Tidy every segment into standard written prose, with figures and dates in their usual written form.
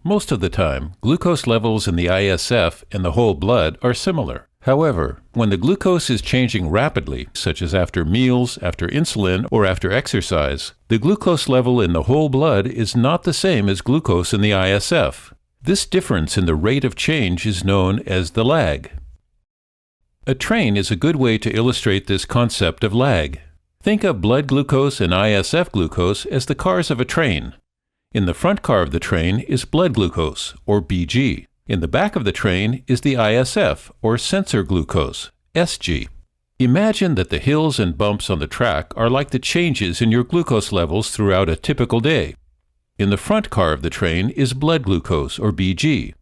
Most of the time, glucose levels in the ISF and the whole blood are similar. However, when the glucose is changing rapidly, such as after meals, after insulin, or after exercise, the glucose level in the whole blood is not the same as glucose in the ISF. This difference in the rate of change is known as the lag. A train is a good way to illustrate this concept of lag. Think of blood glucose and ISF glucose as the cars of a train. In the front car of the train is blood glucose, or Bg. In the back of the train is the ISF, or sensor glucose, Sg. Imagine that the hills and bumps on the track are like the changes in your glucose levels throughout a typical day. In the front car of the train is blood glucose, or Bg.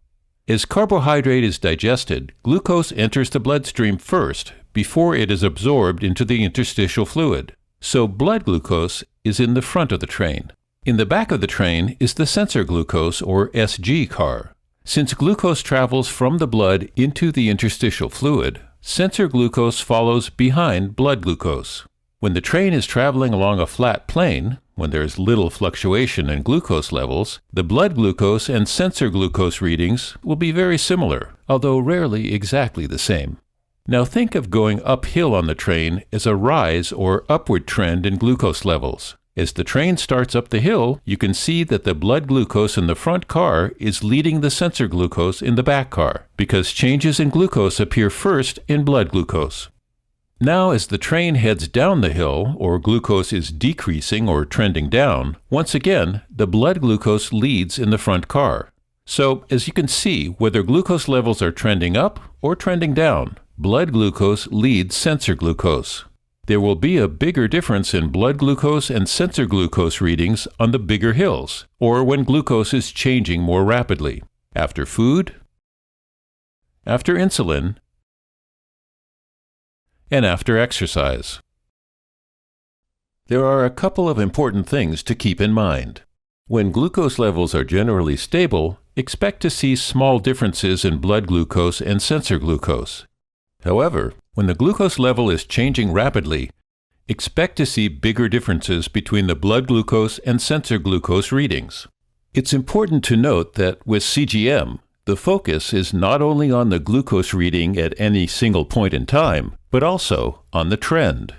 As carbohydrate is digested, glucose enters the bloodstream first before it is absorbed into the interstitial fluid. So blood glucose is in the front of the train. In the back of the train is the sensor glucose, or Sg car. Since glucose travels from the blood into the interstitial fluid, sensor glucose follows behind blood glucose. When the train is traveling along a flat plane, when there is little fluctuation in glucose levels, the blood glucose and sensor glucose readings will be very similar, although rarely exactly the same. Now think of going uphill on the train as a rise or upward trend in glucose levels. As the train starts up the hill, you can see that the blood glucose in the front car is leading the sensor glucose in the back car, because changes in glucose appear first in blood glucose. Now, as the train heads down the hill, or glucose is decreasing or trending down, once again, the blood glucose leads in the front car. So, as you can see, whether glucose levels are trending up or trending down, blood glucose leads sensor glucose. There will be a bigger difference in blood glucose and sensor glucose readings on the bigger hills, or when glucose is changing more rapidly, after food, after insulin, and after exercise. There are a couple of important things to keep in mind. When glucose levels are generally stable, expect to see small differences in blood glucose and sensor glucose. However, when the glucose level is changing rapidly, expect to see bigger differences between the blood glucose and sensor glucose readings. It's important to note that with CGM, the focus is not only on the glucose reading at any single point in time, but also on the trend.